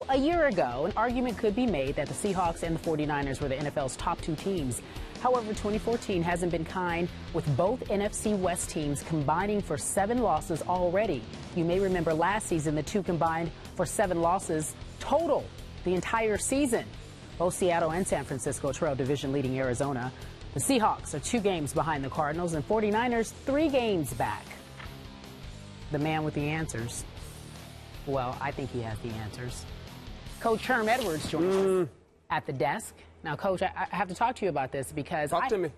A year ago, an argument could be made that the Seahawks and the 49ers were the NFL's top two teams. However, 2014 hasn't been kind, with both NFC West teams combining for 7 losses already. You may remember last season the two combined for 7 losses total the entire season. Both Seattle and San Francisco trail division-leading Arizona. The Seahawks are 2 games behind the Cardinals, and 49ers 3 games back. The man with the answers. Well, I think he has the answers. Coach Herm Edwards joins us at the desk. Now, Coach, I have to talk to you about this because Talk to me.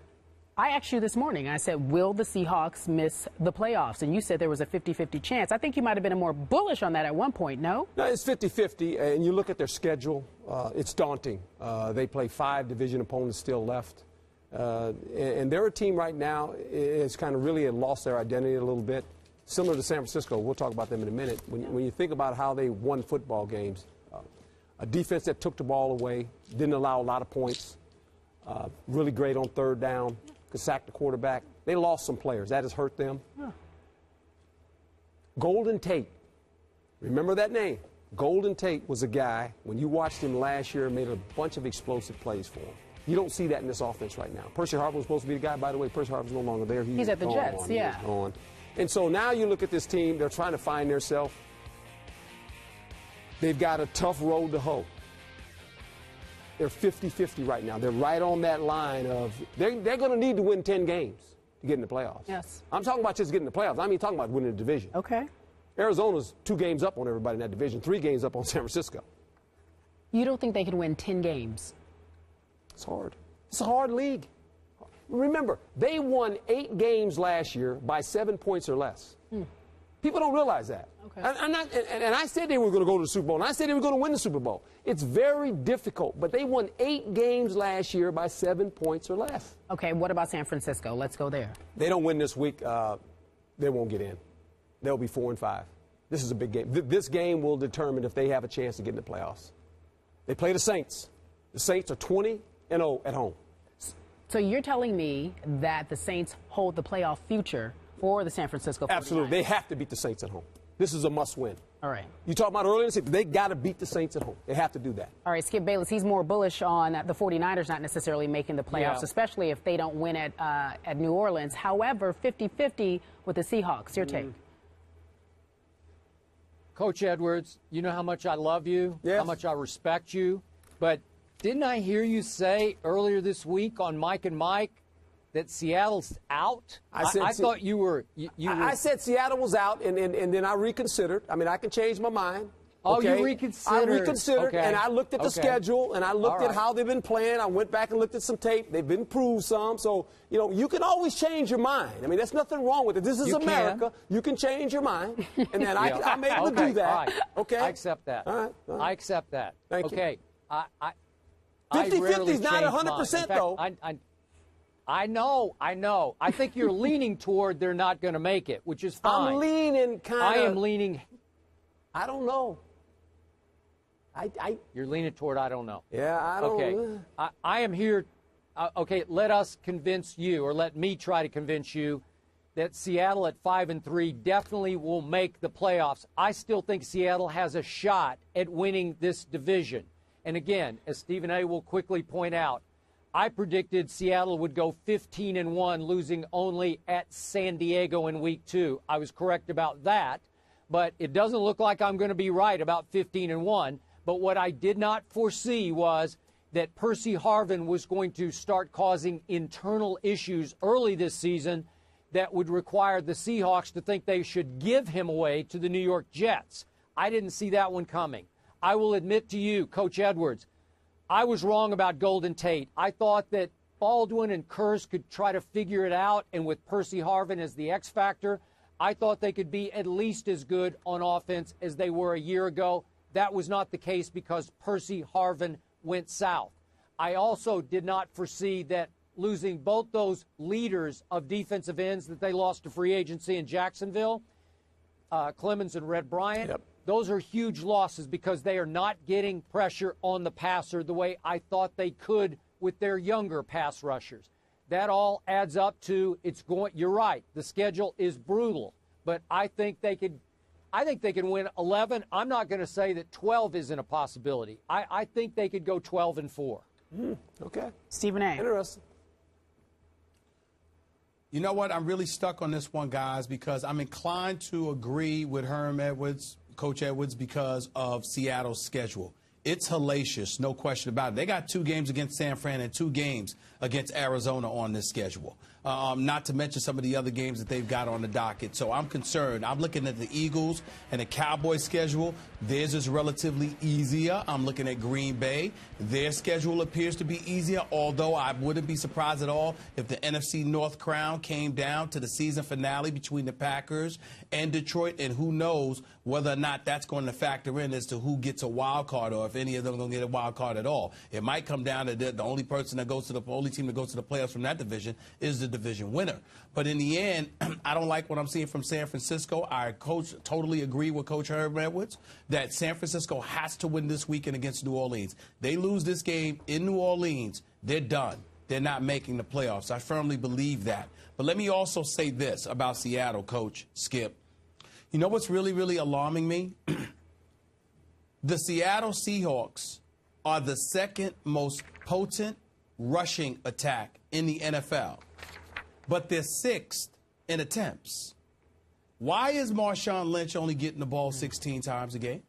I asked you this morning, I said, will the Seahawks miss the playoffs? And you said there was a 50-50 chance. I think you might have been more bullish on that at one point, no? No, it's 50-50, and you look at their schedule, it's daunting. They play 5 division opponents still left. And they're a team right now, it's kind of really lost their identity a little bit. Similar to San Francisco, we'll talk about them in a minute. When you think about how they won football games, a defense that took the ball away, didn't allow a lot of points, really great on third down, could sack the quarterback. They lost some players. That has hurt them. Huh. Golden Tate, remember that name? Golden Tate was a guy, when you watched him last year, made a bunch of explosive plays for him. You don't see that in this offense right now. Percy Harvin was supposed to be the guy. By the way, Percy Harvin's no longer there. He's at the Jets, yeah. And so now you look at this team, they're trying to find themselves. They've got a tough road to hoe. They're 50-50 right now. They're right on that line of they're going to need to win 10 games to get in the playoffs. Yes. I'm talking about just getting in the playoffs. I mean talking about winning the division. Okay. Arizona's 2 games up on everybody in that division, 3 games up on San Francisco. You don't think they can win 10 games? It's hard. It's a hard league. Remember, they won 8 games last year by 7 points or less. People don't realize that. Okay. And I said they were going to go to the Super Bowl, and I said they were going to win the Super Bowl. It's very difficult, but they won 8 games last year by 7 points or less. Okay, what about San Francisco? Let's go there. They don't win this week, they won't get in. They'll be 4-5. This is a big game. This game will determine if they have a chance to get in the playoffs. They play the Saints. The Saints are 20-0 at home. So you're telling me that the Saints hold the playoff future for the San Francisco 49ers? Absolutely. They have to beat the Saints at home. This is a must-win. All right. You talked about earlier in the season, they got to beat the Saints at home. They have to do that. All right, Skip Bayless, he's more bullish on the 49ers not necessarily making the playoffs, especially if they don't win at New Orleans. However, 50-50 with the Seahawks. Your take? Coach Edwards, you know how much I love you, how much I respect you, but didn't I hear you say earlier this week on Mike and Mike that Seattle's out? I thought you were. I said Seattle was out, and then I reconsidered. I mean, I can change my mind. Oh, okay? you reconsidered. I reconsidered, and I looked at the schedule, and I looked at how they've been playing. I went back and looked at some tape. They've improved some. So, you know, you can always change your mind. I mean, there's nothing wrong with it. This is America. You can change your mind. And then I'm able to do that. All right. Okay? I accept that. All right. I accept that. Thank you. Okay. 50-50 is not 100%, though. I know. I think you're leaning toward they're not going to make it, which is fine. I'm leaning kind of. I am leaning. I don't know. You're leaning toward I don't know. Yeah, I don't know. Okay. I am here. Okay, let us convince you, or let me try to convince you, that Seattle at 5-3 definitely will make the playoffs. I still think Seattle has a shot at winning this division. And again, as Stephen A. will quickly point out, I predicted Seattle would go 15-1, losing only at San Diego in Week 2. I was correct about that, but it doesn't look like I'm going to be right about 15-1. But what I did not foresee was that Percy Harvin was going to start causing internal issues early this season that would require the Seahawks to think they should give him away to the New York Jets. I didn't see that one coming. I will admit to you, Coach Edwards, I was wrong about Golden Tate. I thought that Baldwin and Kearse could try to figure it out, and with Percy Harvin as the X factor, I thought they could be at least as good on offense as they were a year ago. That was not the case because Percy Harvin went south. I also did not foresee that losing both those leaders of defensive ends that they lost to free agency in Jacksonville, Clemens and Red Bryant, those are huge losses because they are not getting pressure on the passer the way I thought they could with their younger pass rushers. That all adds up to you're right, the schedule is brutal, but I think they could I think they can win 11. I'm not going to say that 12 isn't a possibility. I think they could go 12-4. Okay. Stephen A. Interesting. You know what? I'm really stuck on this one, guys, because I'm inclined to agree with Herm Edwards, Coach Edwards, because of Seattle's schedule. It's hellacious, no question about it. They got 2 games against San Fran and 2 games against Arizona on this schedule. Not to mention some of the other games that they've got on the docket. So I'm concerned. I'm looking at the Eagles and the Cowboys schedule. Theirs is relatively easier. I'm looking at Green Bay. Their schedule appears to be easier, although I wouldn't be surprised at all if the NFC North crown came down to the season finale between the Packers and Detroit, and who knows whether or not that's going to factor in as to who gets a wild card or if any of them are going to get a wild card at all. It might come down to the only person that goes to the only team that goes to the playoffs from that division is the division winner. But in the end, I don't like what I'm seeing from San Francisco. I totally agree with Coach Herb Edwards that San Francisco has to win this weekend against New Orleans. They lose this game in New Orleans, they're done. They're not making the playoffs. I firmly believe that. But let me also say this about Seattle, Coach Skip. You know what's really, really alarming me? The Seattle Seahawks are the second most potent rushing attack in the NFL, but they're 6th in attempts. Why is Marshawn Lynch only getting the ball 16 times a game?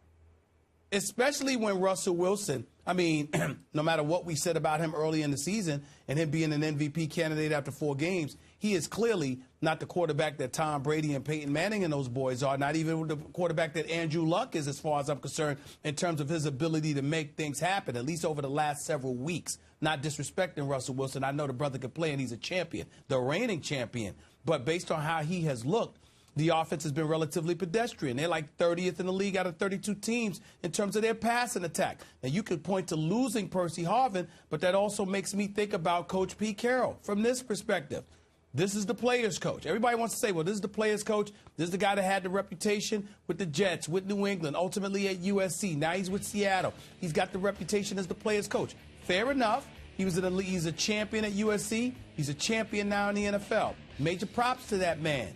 Especially when Russell Wilson, I mean, no matter what we said about him early in the season and him being an MVP candidate after 4 games, he is clearly not the quarterback that Tom Brady and Peyton Manning and those boys are, not even the quarterback that Andrew Luck is, as far as I'm concerned, in terms of his ability to make things happen, at least over the last several weeks. Not disrespecting Russell Wilson. I know the brother can play and he's a champion, the reigning champion. But based on how he has looked, the offense has been relatively pedestrian. They're like 30th in the league out of 32 teams in terms of their passing attack. Now, you could point to losing Percy Harvin, but that also makes me think about Coach Pete Carroll from this perspective. This is the players' coach. Everybody wants to say, well, this is the players' coach. This is the guy that had the reputation with the Jets, with New England, ultimately at USC. Now he's with Seattle. He's got the reputation as the players' coach. Fair enough. He's a champion at USC. He's a champion now in the NFL. Major props to that man.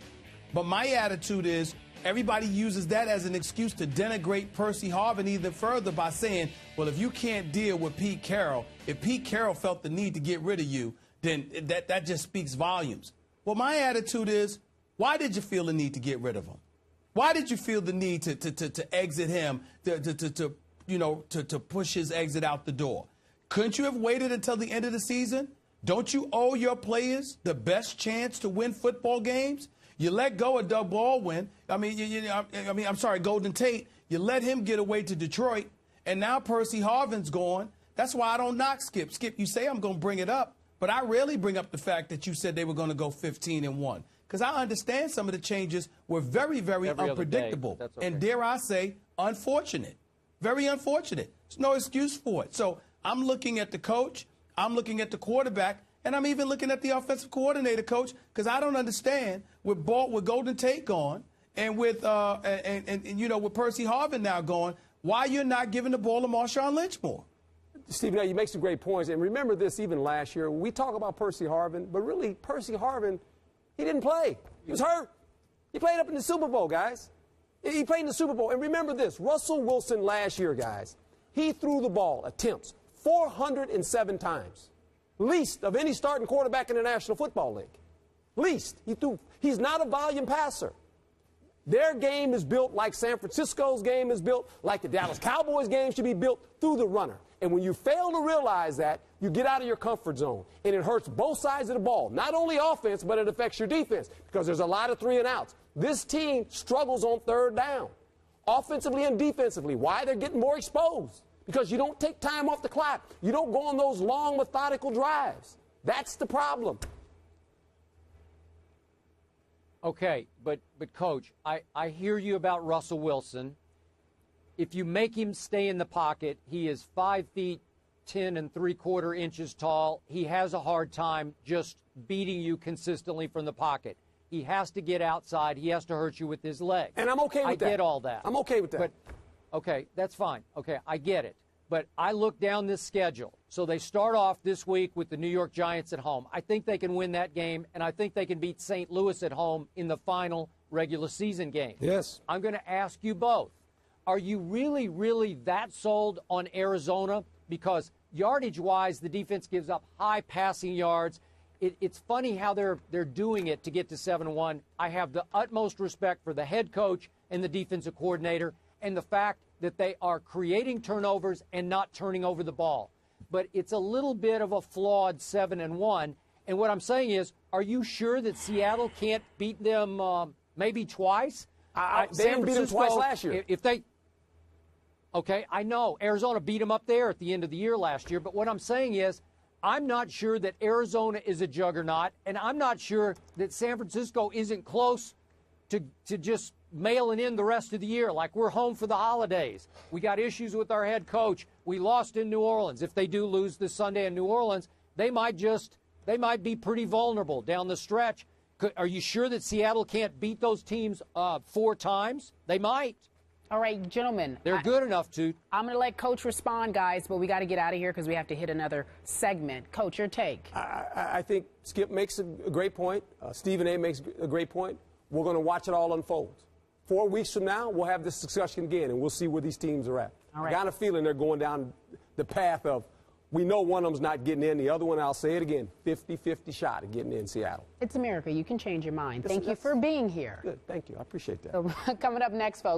But my attitude is everybody uses that as an excuse to denigrate Percy Harvin even further by saying, well, if you can't deal with Pete Carroll, if Pete Carroll felt the need to get rid of you, then that just speaks volumes. Well, my attitude is, why did you feel the need to get rid of him? Why did you feel the need to exit him, to push his exit out the door? Couldn't you have waited until the end of the season? Don't you owe your players the best chance to win football games? You let go of Doug Baldwin. Golden Tate. You let him get away to Detroit, and now Percy Harvin's gone. That's why I don't knock Skip. Skip, you say I'm going to bring it up, but I rarely bring up the fact that you said they were going to go 15-1, because I understand some of the changes were very, very unpredictable, okay. And dare I say, unfortunate. Very unfortunate. There's no excuse for it. So I'm looking at the coach, I'm looking at the quarterback, and I'm even looking at the offensive coordinator, Coach, because I don't understand with Golden Tate gone and with with Percy Harvin now gone, why you're not giving the ball to Marshawn Lynch more. Steve, you make some great points. And remember this, even last year, we talk about Percy Harvin, but really Percy Harvin, he didn't play. He was hurt. He played up in the Super Bowl, guys. He played in the Super Bowl. And remember this, Russell Wilson last year, guys, he threw the ball, attempts, 407 times. Least of any starting quarterback in the National Football League. Least. He's not a volume passer. Their game is built like San Francisco's game is built, like the Dallas Cowboys game should be built, through the runner. And when you fail to realize that, you get out of your comfort zone. And it hurts both sides of the ball. Not only offense, but it affects your defense because there's a lot of 3 and outs. This team struggles on 3rd down, offensively and defensively. Why? They're getting more exposed. Because you don't take time off the clock. You don't go on those long, methodical drives. That's the problem. Okay, but Coach, I hear you about Russell Wilson. If you make him stay in the pocket, he is 5 feet 10 3/4 inches tall. He has a hard time just beating you consistently from the pocket. He has to get outside. He has to hurt you with his legs. And I'm okay with that. I get all that. I'm okay with that. But, okay, that's fine. Okay, I get it. But I look down this schedule. So they start off this week with the New York Giants at home. I think they can win that game, and I think they can beat St. Louis at home in the final regular season games. Yes. I'm going to ask you both. Are you really, really that sold on Arizona? Because yardage-wise, the defense gives up high passing yards. It's funny how they're doing it to get to 7-1. I have the utmost respect for the head coach and the defensive coordinator and the fact that they are creating turnovers and not turning over the ball. But it's a little bit of a flawed 7-1. And what I'm saying is, are you sure that Seattle can't beat them maybe twice? They didn't beat them twice last year. Okay, I know. Arizona beat them up there at the end of the year last year. But what I'm saying is, I'm not sure that Arizona is a juggernaut, and I'm not sure that San Francisco isn't close to just mailing in the rest of the year like we're home for the holidays. We got issues with our head coach. We lost in New Orleans. If they do lose this Sunday in New Orleans, they might be pretty vulnerable down the stretch. Are you sure that Seattle can't beat those teams 4 times? They might. All right, gentlemen. They're good enough to. I'm going to let Coach respond, guys, but we got to get out of here because we have to hit another segment. Coach, your take. I think Skip makes a great point. Stephen A. makes a great point. We're going to watch it all unfold. 4 weeks from now, we'll have this discussion again, and we'll see where these teams are at. All right. I got a feeling they're going down the path of, we know one of them's not getting in. The other one, I'll say it again, 50-50 shot at getting in Seattle. It's America. You can change your mind. Thank you for being here. Good. Thank you. I appreciate that. So, coming up next, folks.